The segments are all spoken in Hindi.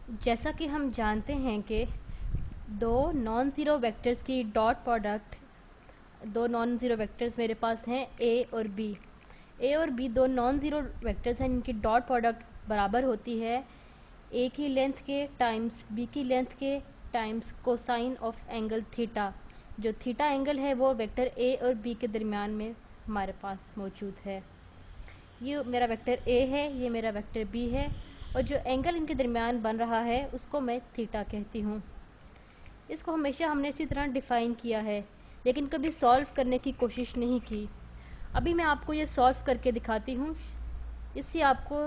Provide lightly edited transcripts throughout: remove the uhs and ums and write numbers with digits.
जैसा कि हम जानते हैं कि दो नॉन ज़ीरो वेक्टर्स की डॉट प्रोडक्ट, दो नॉन ज़ीरो वेक्टर्स मेरे पास हैं ए और बी। ए और बी दो नॉन ज़ीरो वेक्टर्स हैं, इनकी डॉट प्रोडक्ट बराबर होती है ए की लेंथ के टाइम्स बी की लेंथ के times cosine of angle theta. जो थीटा एंगल है वो वेक्टर ए और बी के दरमियान में हमारे पास मौजूद है। ये मेरा वेक्टर ए है, ये मेरा वेक्टर बी है, और जो एंगल इनके दरमियान बन रहा है उसको मैं थीटा कहती हूँ। इसको हमेशा हमने इसी तरह डिफ़ाइन किया है, लेकिन कभी सॉल्व करने की कोशिश नहीं की। अभी मैं आपको ये सॉल्व करके दिखाती हूँ, इससे आपको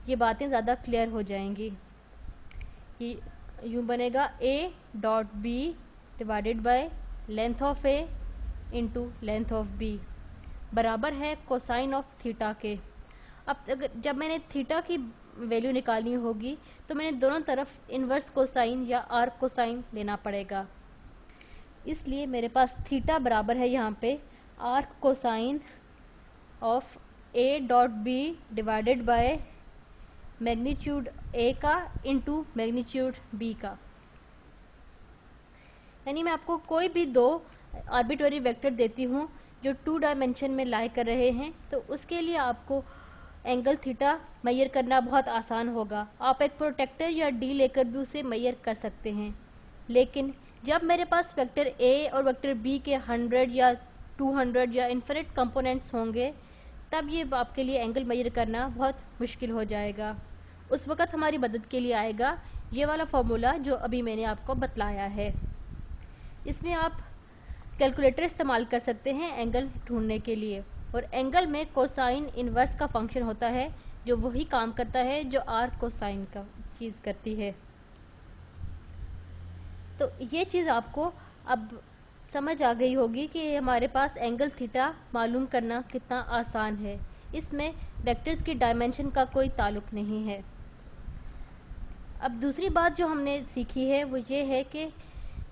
ये बातें ज़्यादा क्लियर हो जाएंगी। ये यूँ बनेगा a dot b divided by length of a into length of b बराबर है कोसाइन ऑफ थीटा के। अब जब मैंने थीटा की वैल्यू निकालनी होगी तो मैंने दोनों तरफ इन्वर्स कोसाइन या आर्क कोसाइन लेना पड़ेगा। इसलिए मेरे पास थीटा बराबर है यहाँ पे arc cosine of a dot b divided by magnitude a का इंटू मैग्नीट्यूड b का। यानी मैं आपको कोई भी दो आर्बिट्ररी वेक्टर देती हूँ जो 2 डायमेंशन में लाई कर रहे हैं, तो उसके लिए आपको एंगल थीटा मेजर करना बहुत आसान होगा। आप एक प्रोटेक्टर या डी लेकर भी उसे मेजर कर सकते हैं। लेकिन जब मेरे पास वेक्टर ए और वेक्टर बी के 100 या 200 या इन्फिनिट कंपोनेंट्स होंगे, तब ये आपके लिए एंगल मेजर करना बहुत मुश्किल हो जाएगा। उस वक़्त हमारी मदद के लिए आएगा ये वाला फॉर्मूला जो अभी मैंने आपको बतलाया है। इसमें आप कैलकुलेटर इस्तेमाल कर सकते हैं एंगल ढूंढने के लिए, और एंगल में कोसाइन इन्वर्स का फंक्शन होता है जो वही काम करता है जो आर्क कोसाइन का चीज़ करती है। तो ये चीज़ आपको अब समझ आ गई होगी कि हमारे पास एंगल थीटा मालूम करना कितना आसान है। इसमें वेक्टर्स की डायमेंशन का कोई ताल्लुक नहीं है। अब दूसरी बात जो हमने सीखी है वो ये है कि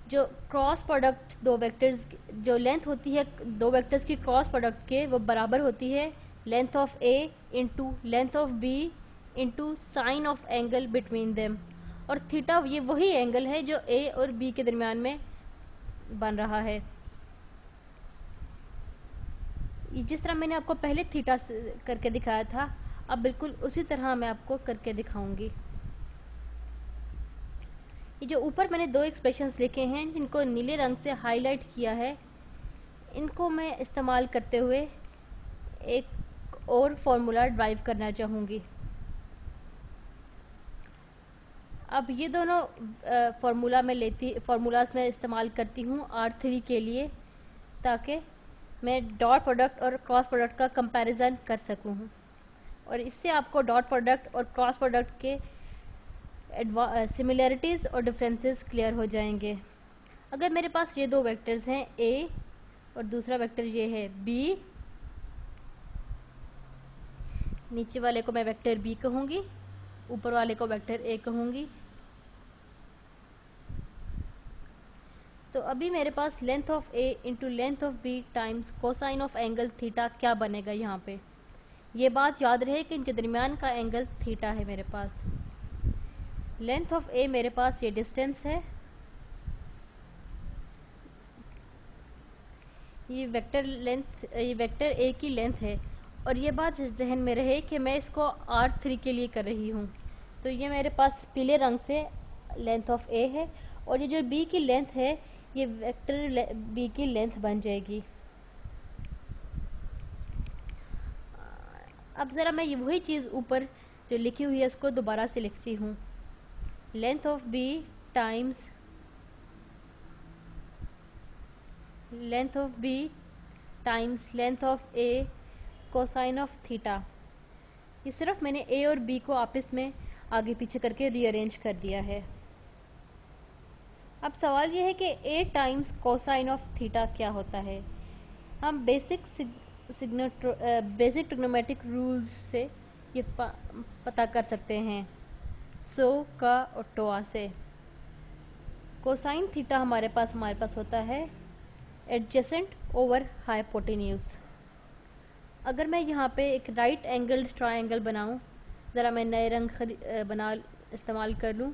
जो क्रॉस प्रोडक्ट दो वेक्टर्स, जो लेंथ होती है दो वेक्टर्स की क्रॉस प्रोडक्ट के, वो बराबर होती है length of A into length of b into sine of angle between them. और थीटा ये वही एंगल है जो ए और बी के दरमियान में बन रहा है। जिस तरह मैंने आपको पहले थीटा करके दिखाया था, अब बिल्कुल उसी तरह मैं आपको करके दिखाऊंगी। ये जो ऊपर मैंने दो एक्सप्रेशंस लिखे हैं जिनको नीले रंग से हाईलाइट किया है, इनको मैं इस्तेमाल करते हुए एक और फॉर्मूला ड्राइव करना चाहूँगी। अब ये दोनों फार्मूलाज मैं इस्तेमाल करती हूँ R3 के लिए, ताकि मैं डॉट प्रोडक्ट और क्रॉस प्रोडक्ट का कंपैरिजन कर सकूँ, और इससे आपको डॉट प्रोडक्ट और क्रॉस प्रोडक्ट के सिमिलैरिटीज़ और डिफरेंसेस क्लियर हो जाएंगे। अगर मेरे पास ये दो वेक्टर्स हैं ए और दूसरा वेक्टर ये है बी, नीचे वाले को मैं वेक्टर बी कहूँगी, ऊपर वाले को वेक्टर ए कहूँगी। तो अभी मेरे पास length of A into length of B times cosine of angle theta क्या बनेगा। यहाँ पे ये बात याद रहे कि इनके दरमियान का एंगल थीटा है। मेरे पास लेंथ ऑफ ए मेरे पास ये डिस्टेंस है, ये वेक्टर ए की लेंथ है, और ये बात जहन में रहे कि मैं इसको R3 के लिए कर रही हूँ। तो ये मेरे पास पीले रंग से लेंथ ऑफ ए है, और ये जो बी की लेंथ है ये वेक्टर बी की लेंथ बन जाएगी। अब ज़रा मैं ये वही चीज़ ऊपर जो लिखी हुई है उसको दोबारा से लिखती हूँ। Length of B times length of B times length of a cosine of theta. ये सिर्फ मैंने ए और बी को आपस में आगे पीछे करके रीअरेंज कर दिया है। अब सवाल ये है कि ए टाइम्स कोसाइन ऑफ थीटा क्या होता है। हम बेसिक ट्रिग्नोमेट्रिक रूल्स से ये पता कर सकते हैं, सो का और टोआ से। कोसाइन थीटा हमारे पास होता है एडजेसेंट ओवर हाइपोटेन्यूज। अगर मैं यहाँ पे एक राइट एंगल ट्रायंगल बनाऊँ, ज़रा मैं नए रंग इस्तेमाल कर लूँ।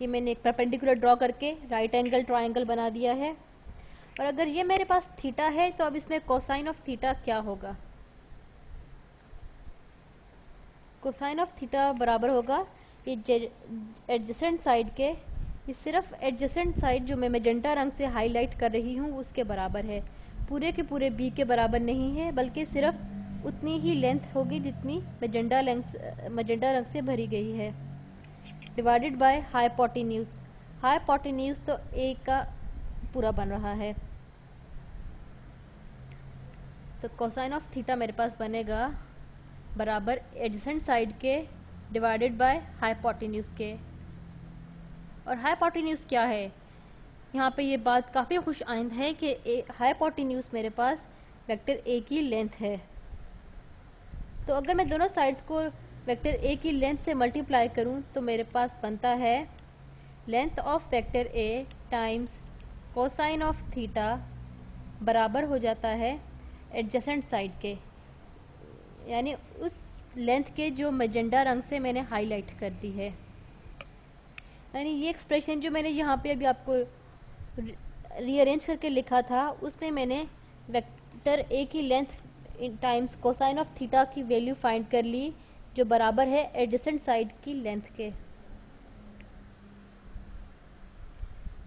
ये मैंने एक परपेंडिकुलर ड्रॉ करके राइट एंगल ट्रायंगल बना दिया है। और अगर ये मेरे पास थीटा है तो अब इसमें कोसाइन ऑफ थीटा क्या होगा? कोसाइन ऑफ थीटा बराबर होगा ये एडजेसेंट साइड के, ये सिर्फ एडजेसेंट साइड जो मैं मैजेंटा रंग से हाईलाइट कर रही हूँ उसके बराबर है, पूरे के पूरे बी के बराबर नहीं है, बल्कि सिर्फ उतनी ही लेंथ होगी जितनी मैजेंटा रंग से भरी गई है, डिवाइडेड बाय हाइपोटेन्यूज। हाइपोटेन्यूज तो ए का पूरा बन रहा है, तो कोसाइन ऑफ थीटा मेरे पास बनेगा बराबर एडजेसेंट साइड के डिवाइडेड बाय हाइपोटेन्यूज के। और हाइपोटेन्यूज क्या है? यहाँ पे ये बात काफ़ी खुश आइंद है कि हाइपोटेन्यूज मेरे पास वेक्टर ए की लेंथ है। तो अगर मैं दोनों साइड्स को वेक्टर ए की लेंथ से मल्टीप्लाई करूँ तो मेरे पास बनता है length of vector a times cosine of theta बराबर हो जाता है एडजेसेंट साइड के, यानी उस लेंथ के जो मैजेंटा रंग से मैंने हाईलाइट कर दी है। यानी ये एक्सप्रेशन जो मैंने यहाँ पे अभी आपको रीअरेंज करके लिखा था उसमें मैंने वेक्टर ए की length times cosine of theta की वैल्यू फाइंड कर ली जो बराबर है एडजेसेंट साइड की लेंथ के।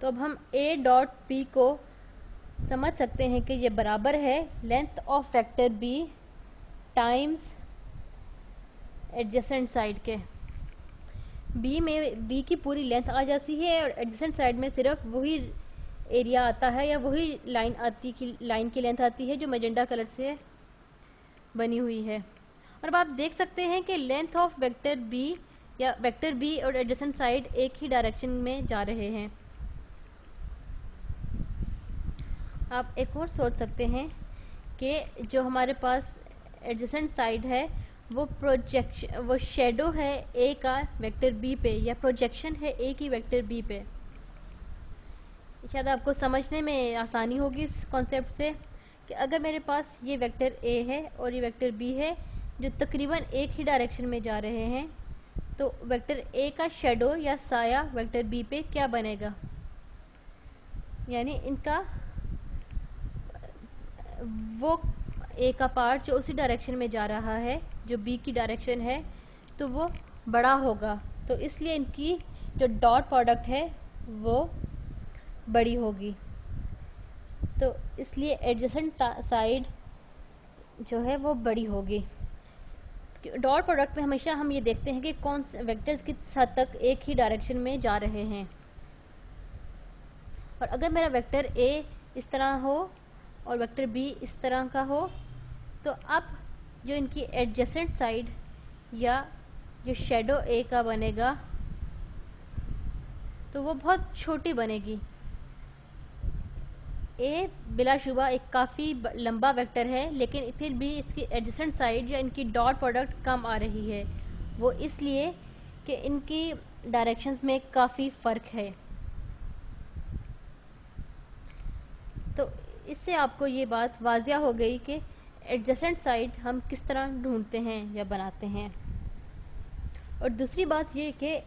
तो अब हम ए डॉट बी को समझ सकते हैं कि ये बराबर है length of vector b times adjacent side के। बी में बी की पूरी लेंथ आ जाती है और एडजेसेंट साइड में सिर्फ वही एरिया आता है या वही लाइन की लेंथ आती है जो मैजेंटा कलर से बनी हुई है। और अब आप देख सकते हैं कि लेंथ ऑफ वेक्टर बी या वेक्टर बी और एडजेसेंट साइड एक ही डायरेक्शन में जा रहे हैं। आप एक और सोच सकते हैं कि जो हमारे पास एडजेसेंट साइड है वो शेडो है ए का वेक्टर बी पे या प्रोजेक्शन है ए की वेक्टर बी पे। शायद आपको समझने में आसानी होगी इस कॉन्सेप्ट से कि अगर मेरे पास ये वेक्टर ए है और ये वेक्टर बी है जो तकरीबन एक ही डायरेक्शन में जा रहे हैं, तो वेक्टर ए का शेडो या साया वेक्टर बी पे क्या बनेगा? यानी इनका वो ए का पार्ट जो उसी डायरेक्शन में जा रहा है जो बी की डायरेक्शन है तो वो बड़ा होगा, तो इसलिए इनकी जो डॉट प्रोडक्ट है वो बड़ी होगी। तो इसलिए एडजेसेंट साइड जो है वो बड़ी होगी। डॉट प्रोडक्ट में हमेशा हम ये देखते हैं कि कौन से वेक्टर्स किस हद तक एक ही डायरेक्शन में जा रहे हैं। और अगर मेरा वेक्टर ए इस तरह हो और वेक्टर बी इस तरह का हो तो अब जो इनकी एडजेसेंट साइड या जो शेडो ए का बनेगा तो वो बहुत छोटी बनेगी। ए बिलाशुबा एक काफ़ी लंबा वेक्टर है, लेकिन फिर भी इसकी एडजेसेंट साइड या इनकी डॉट प्रोडक्ट कम आ रही है। वो इसलिए कि इनकी डायरेक्शंस में काफ़ी फ़र्क है। तो इससे आपको ये बात वाजिया हो गई कि एडजेसेंट साइड हम किस तरह ढूंढते हैं या बनाते हैं। और दूसरी बात ये कि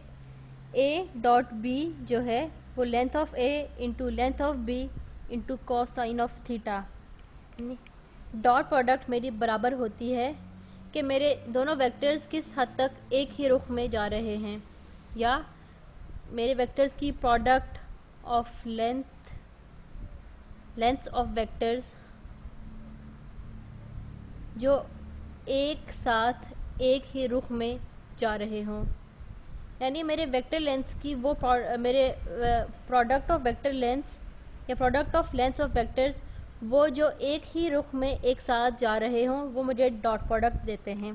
ए डॉट बी जो है वो length of A into length of b into cosine of theta, dot product मेरी बराबर होती है कि मेरे दोनों वेक्टर्स किस हद तक एक ही रुख में जा रहे हैं, या मेरे वेक्टर्स की product of lengths of vectors जो एक साथ एक ही रुख में जा रहे हों। यानी मेरे वेक्टर लेंथ्स की वो मेरे प्रोडक्ट ऑफ वेक्टर लेंथ्स या product of lengths of vectors वो जो एक ही रुख में एक साथ जा रहे हों वो मुझे डॉट प्रोडक्ट देते हैं।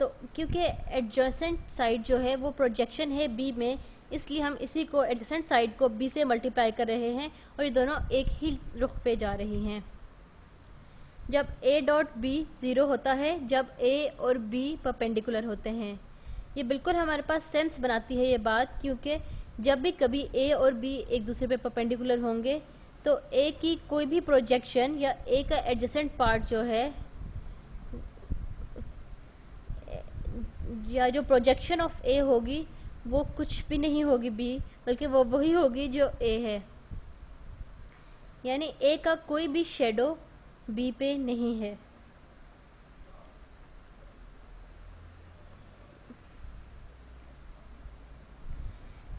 तो क्योंकि एडजेसेंट साइड जो है वो प्रोजेक्शन है बी में, इसलिए हम इसी को एडजेसेंट साइड को बी से मल्टीप्लाई कर रहे हैं और ये दोनों एक ही रुख पे जा रही हैं। जब a डॉट बी 0 होता है जब a और b परपेंडिकुलर होते हैं। ये बिल्कुल हमारे पास सेंस बनाती है ये बात, क्योंकि जब भी कभी a और b एक दूसरे पे परपेंडिकुलर होंगे तो a की कोई भी प्रोजेक्शन या a का एडजेसेंट पार्ट जो है या जो प्रोजेक्शन ऑफ ए होगी वो कुछ भी नहीं होगी बी, बल्कि वो वही होगी जो ए है। यानी ए का कोई भी शेडो बी पे नहीं है।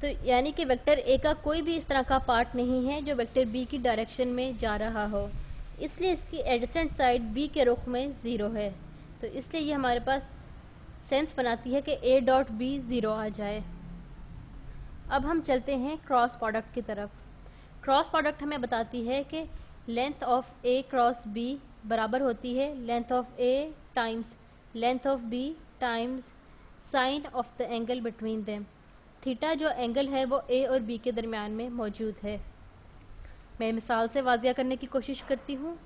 तो यानी कि वेक्टर ए का कोई भी इस तरह का पार्ट नहीं है जो वेक्टर बी की डायरेक्शन में जा रहा हो, इसलिए इसकी एडजेसेंट साइड बी के रुख में ज़ीरो है। तो इसलिए ये हमारे पास सेंस बनाती है कि ए डॉट बी ज़ीरो आ जाए। अब हम चलते हैं क्रॉस प्रोडक्ट की तरफ। क्रॉस प्रोडक्ट हमें बताती है कि length of a cross b बराबर होती है length of a times length of B times sine of the angle between them. Theta जो एंगल है वो ए और बी के दरमियान में मौजूद है। मैं मिसाल से वाजिया करने की कोशिश करती हूँ।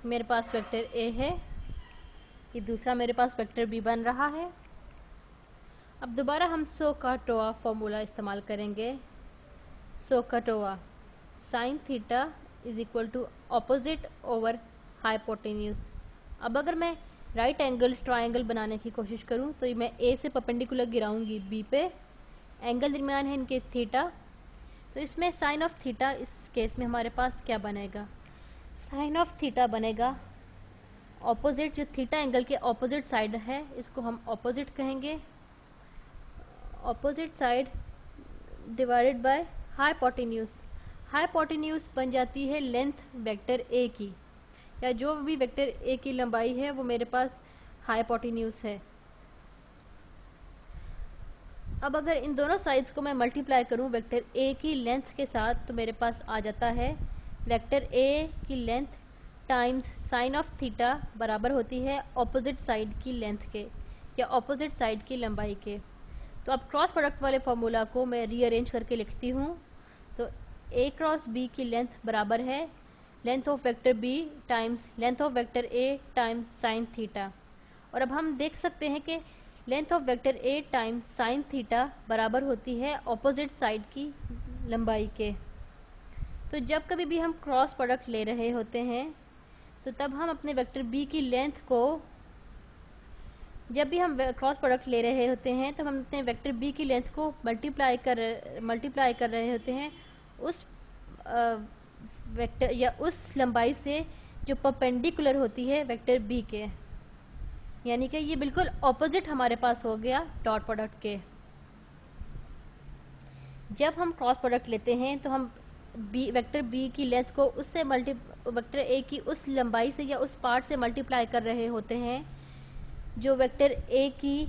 मेरे पास वेक्टर ए है, ये दूसरा मेरे पास वेक्टर बी बन रहा है। अब दोबारा हम सोकाटोआ फॉर्मूला इस्तेमाल करेंगे। SOHCAHTOA sine theta is equal to opposite over hypotenuse. अब अगर मैं राइट एंगल ट्राइंगल बनाने की कोशिश करूं तो मैं ए से परपेंडिकुलर गिराऊंगी बी पे, एंगल दरमियान है इनके थीटा। तो इसमें साइन ऑफ थीटा इस केस में हमारे पास क्या बनेगा? साइन ऑफ थीटा बनेगा ऑपोजिट, जो थीटा एंगल के ऑपोजिट साइड है इसको हम ऑपोजिट कहेंगे, opposite side divided by hypotenuse. Hypotenuse बन जाती है लेंथ वेक्टर ए की, या जो भी वेक्टर ए की लंबाई है वो मेरे पास हाइपोटेन्यूज है। अब अगर इन दोनों साइड्स को मैं मल्टीप्लाई करूं वेक्टर ए की लेंथ के साथ तो मेरे पास आ जाता है वेक्टर ए की length times sine of theta बराबर होती है ऑपोजिट साइड की लेंथ के या ऑपोजिट साइड की लंबाई के। तो अब क्रॉस प्रोडक्ट वाले फॉर्मूला को मैं रीअरेंज करके लिखती हूँ। तो ए क्रॉस बी की लेंथ बराबर है length of vector b times length of vector a times sine theta. और अब हम देख सकते हैं कि length of vector a times sine theta बराबर होती है ऑपोजिट साइड की लंबाई के। तो जब कभी भी हम क्रॉस प्रोडक्ट ले रहे होते हैं तो तब हम अपने वेक्टर बी की लेंथ को, जब भी हम क्रॉस प्रोडक्ट ले रहे होते हैं तो हम अपने वेक्टर बी की लेंथ को मल्टीप्लाई कर रहे होते हैं उस वेक्टर या उस लंबाई से जो परपेंडिकुलर होती है वेक्टर बी के। यानी कि ये बिल्कुल ऑपोजिट हमारे पास हो गया डॉट प्रोडक्ट के। जब हम क्रॉस प्रोडक्ट लेते हैं तो हम वेक्टर बी की लेंथ को उससे वेक्टर ए की उस लंबाई से या उस पार्ट से मल्टीप्लाई कर रहे होते हैं जो वेक्टर ए की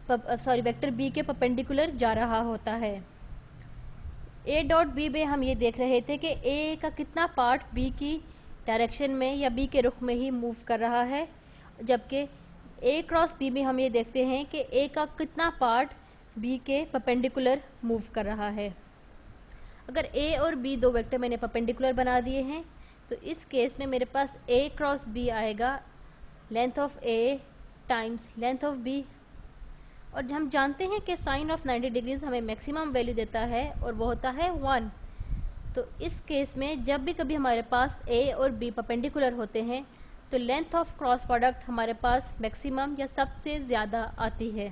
वेक्टर बी के परपेंडिकुलर जा रहा होता है। ए डॉट बी में हम ये देख रहे थे कि ए का कितना पार्ट बी की डायरेक्शन में या बी के रुख में ही मूव कर रहा है, जबकि ए क्रॉस बी में हम ये देखते हैं कि ए का कितना पार्ट बी के परपेंडिकुलर मूव कर रहा है। अगर ए और बी दो वेक्टर मैंने परपेंडिकुलर बना दिए हैं तो इस केस में मेरे पास ए क्रॉस बी आएगा length of a times length of b. और हम जानते हैं कि साइन ऑफ 90 डिग्रीज हमें मैक्सिमम वैल्यू देता है और वो होता है 1। तो इस केस में जब भी कभी हमारे पास ए और बी परपेंडिकुलर होते हैं तो लेंथ ऑफ क्रॉस प्रोडक्ट हमारे पास मैक्सिमम या सबसे ज़्यादा आती है,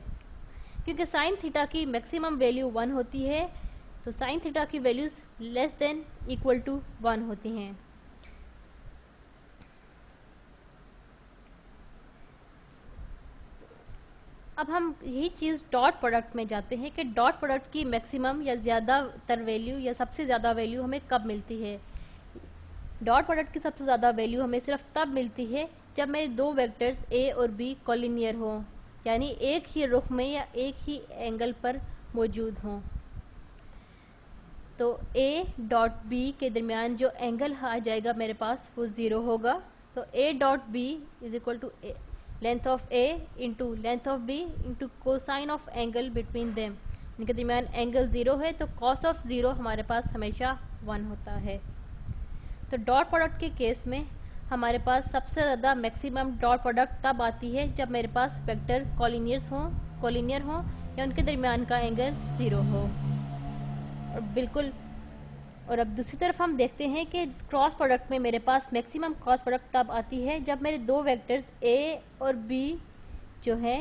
क्योंकि साइन थीटा की मैक्सिमम वैल्यू 1 होती है तो साइन थीटा की values less than equal to 1 होती हैं। अब हम यही चीज़ डॉट प्रोडक्ट में जाते हैं कि डॉट प्रोडक्ट की मैक्सिमम या ज़्यादातर वैल्यू या सबसे ज़्यादा वैल्यू हमें कब मिलती है। डॉट प्रोडक्ट की सबसे ज़्यादा वैल्यू हमें सिर्फ तब मिलती है जब मेरे दो वेक्टर्स ए और बी कॉलिनियर हों, यानी एक ही रुख में या एक ही एंगल पर मौजूद हों। तो ए डॉट बी के दरमियान जो एंगल आ जाएगा मेरे पास वो 0 होगा। तो a dot b is equal to length of A into length of b into cosine of angle between them. इनके दरमियान एंगल 0 है तो कॉस ऑफ 0 हमारे पास हमेशा 1 होता है। तो डॉट प्रोडक्ट के केस में हमारे पास सबसे ज़्यादा मैक्सिमम डॉट प्रोडक्ट तब आती है जब मेरे पास वेक्टर कॉलिनियर हों या उनके दरमियान का एंगल 0 हो। और अब दूसरी तरफ हम देखते हैं कि क्रॉस प्रोडक्ट में मेरे पास मैक्सिमम क्रॉस प्रोडक्ट तब आती है जब मेरे दो वेक्टर्स ए और बी जो हैं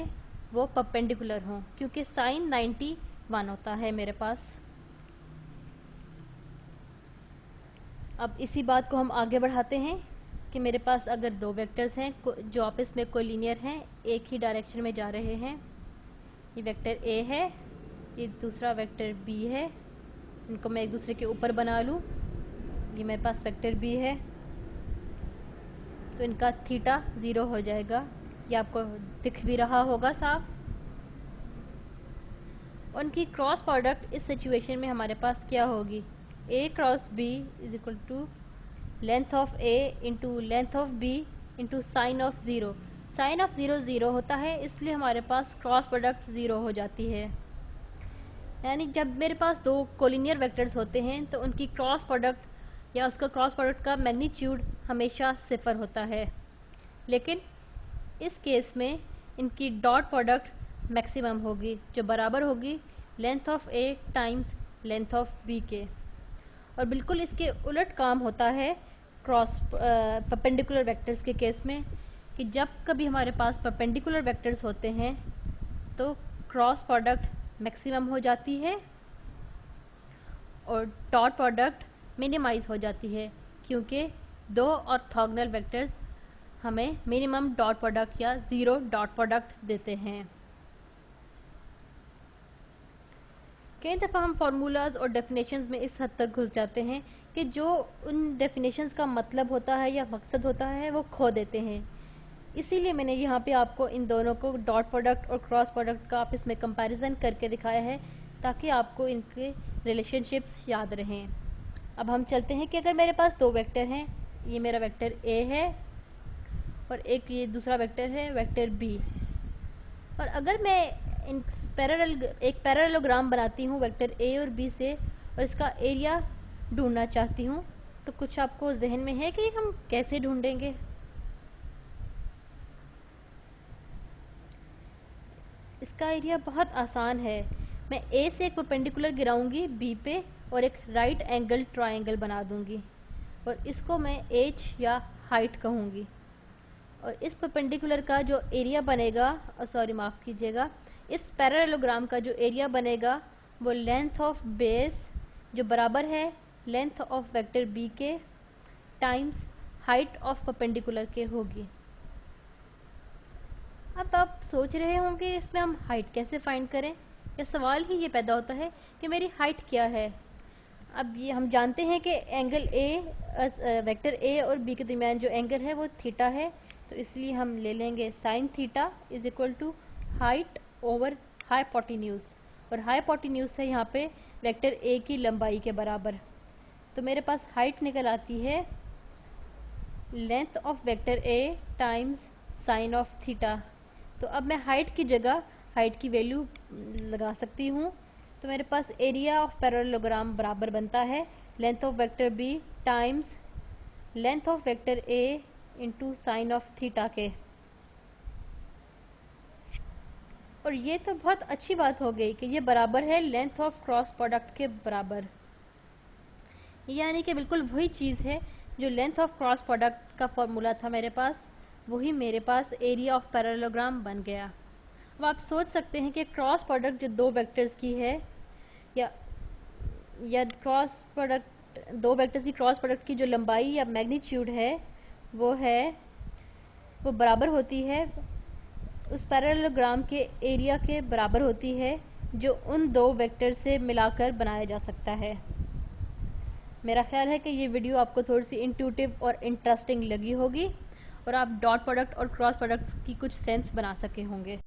वो परपेंडिकुलर हों, क्योंकि साइन 91 होता है मेरे पास। अब इसी बात को हम आगे बढ़ाते हैं कि मेरे पास अगर दो वेक्टर्स हैं जो आपस में कोलिनियर हैं, एक ही डायरेक्शन में जा रहे हैं, ये वेक्टर ए है, ये दूसरा वेक्टर बी है, इनको मैं एक दूसरे के ऊपर बना लूँ, ये मेरे पास वेक्टर बी है, तो इनका थीटा 0 हो जाएगा। ये आपको दिख भी रहा होगा साफ। उनकी क्रॉस प्रोडक्ट इस सिचुएशन में हमारे पास क्या होगी, a cross b is equal to length of a into length of b into sine of 0। Sine of 0 0 होता है, इसलिए हमारे पास क्रॉस प्रोडक्ट 0 हो जाती है। यानी जब मेरे पास दो कोलिनियर वेक्टर्स होते हैं तो उनकी क्रॉस प्रोडक्ट या उसका क्रॉस प्रोडक्ट का मैग्नीट्यूड हमेशा 0 होता है, लेकिन इस केस में इनकी डॉट प्रोडक्ट मैक्सिमम होगी, जो बराबर होगी length of a times length of b के। और बिल्कुल इसके उलट काम होता है क्रॉस परपेंडिकुलर वेक्टर्स के केस में, कि जब कभी हमारे पास परपेंडिकुलर वेक्टर्स होते हैं तो क्रॉस प्रोडक्ट मैक्सिमम हो जाती है और डॉट प्रोडक्ट मिनिमाइज हो जाती है, क्योंकि दो ऑर्थोगोनल वेक्टर्स हमें मिनिमम डॉट प्रोडक्ट या 0 डॉट प्रोडक्ट देते हैं। कई दफ़ा हम फार्मूलाज और डेफिनेशंस में इस हद तक घुस जाते हैं कि जो उन डेफिनेशंस का मतलब होता है या मकसद होता है वो खो देते हैं। इसीलिए मैंने यहाँ पे आपको इन दोनों को डॉट प्रोडक्ट और क्रॉस प्रोडक्ट का आपस में कंपैरिजन करके दिखाया है, ताकि आपको इनके रिलेशनशिप्स याद रहें। अब हम चलते हैं कि अगर मेरे पास दो वेक्टर हैं, ये मेरा वेक्टर ए है और एक ये दूसरा वेक्टर है वेक्टर बी, और अगर मैं एक पैरेललोग्राम बनाती हूँ वेक्टर ए और बी से और इसका एरिया ढूंढना चाहती हूँ, तो कुछ आपको जहन में है कि हम कैसे ढूंढेंगे? इसका एरिया बहुत आसान है। मैं ए से एक परपेंडिकुलर गिराऊंगी बी पे और एक राइट एंगल ट्रायंगल बना दूंगी और इसको मैं एच या हाइट कहूँगी। और इस परपेंडिकुलर का जो एरिया बनेगा, सॉरी माफ़ कीजिएगा, इस पैरेललोग्राम का जो एरिया बनेगा वो लेंथ ऑफ बेस जो बराबर है लेंथ ऑफ वेक्टर बी के टाइम्स हाइट ऑफ परपेंडिकुलर के होगी। अब आप सोच रहे होंगे इसमें हम हाइट कैसे फाइंड करें, या सवाल ही ये पैदा होता है कि मेरी हाइट क्या है। अब ये हम जानते हैं कि एंगल ए वेक्टर ए और बी के दरमियान जो एंगल है वो थीटा है, तो इसलिए हम ले लेंगे sine theta is equal to height over hypotenuse, और हाइपोटेन्यूज है यहाँ पे वेक्टर ए की लंबाई के बराबर। तो मेरे पास हाइट निकल आती है length of vector a times sine of theta. तो अब मैं हाइट की जगह हाइट की वैल्यू लगा सकती हूँ, तो मेरे पास एरिया ऑफ पैरेललोग्राम बराबर बनता है length of vector b times length of vector a into sine of theta के। और ये तो बहुत अच्छी बात हो गई कि ये बराबर है लेंथ ऑफ क्रॉस प्रोडक्ट के बराबर, यानी कि बिल्कुल वही चीज़ है जो लेंथ ऑफ क्रॉस प्रोडक्ट का फॉर्मूला था मेरे पास, वही मेरे पास एरिया ऑफ पैरेललोग्राम बन गया। अब आप सोच सकते हैं कि क्रॉस प्रोडक्ट जो दो वेक्टर्स की है या क्रॉस प्रोडक्ट दो वेक्टर्स की क्रॉस प्रोडक्ट की जो लंबाई या मैग्नीट्यूड है वो बराबर होती है उस पैरेललोग्राम के एरिया के बराबर होती है जो उन दो वेक्टर से मिलाकर बनाया जा सकता है। मेरा ख्याल है कि ये वीडियो आपको थोड़ी सी इंट्यूटिव और इंटरेस्टिंग लगी होगी और आप डॉट प्रोडक्ट और क्रॉस प्रोडक्ट की कुछ सेंस बना सके होंगे।